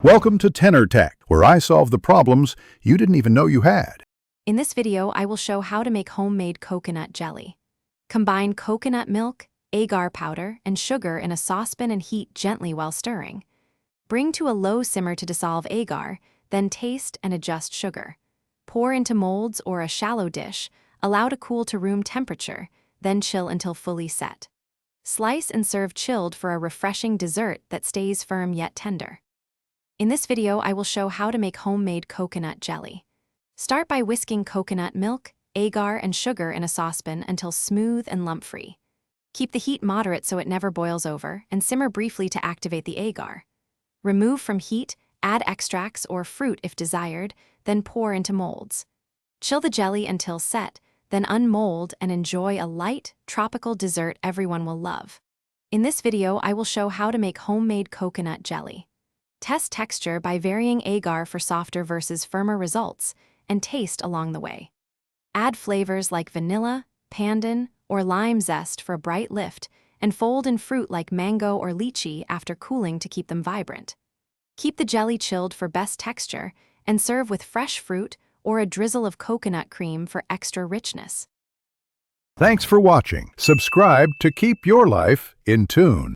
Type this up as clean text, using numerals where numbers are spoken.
Welcome to Tenor Tech, where I solve the problems you didn't even know you had. In this video, I will show how to make homemade coconut jelly. Combine coconut milk, agar powder, and sugar in a saucepan and heat gently while stirring. Bring to a low simmer to dissolve agar, then taste and adjust sugar. Pour into molds or a shallow dish, allow to cool to room temperature, then chill until fully set. Slice and serve chilled for a refreshing dessert that stays firm yet tender. In this video, I will show how to make homemade coconut jelly. Start by whisking coconut milk, agar, and sugar in a saucepan until smooth and lump-free. Keep the heat moderate so it never boils over, and simmer briefly to activate the agar. Remove from heat, add extracts or fruit if desired, then pour into molds. Chill the jelly until set, then unmold and enjoy a light, tropical dessert everyone will love. In this video, I will show how to make homemade coconut jelly. Test texture by varying agar for softer versus firmer results, and taste along the way. Add flavors like vanilla, pandan, or lime zest for a bright lift, and fold in fruit like mango or lychee after cooling to keep them vibrant. Keep the jelly chilled for best texture, and serve with fresh fruit or a drizzle of coconut cream for extra richness. Thanks for watching. Subscribe to keep your life in tune.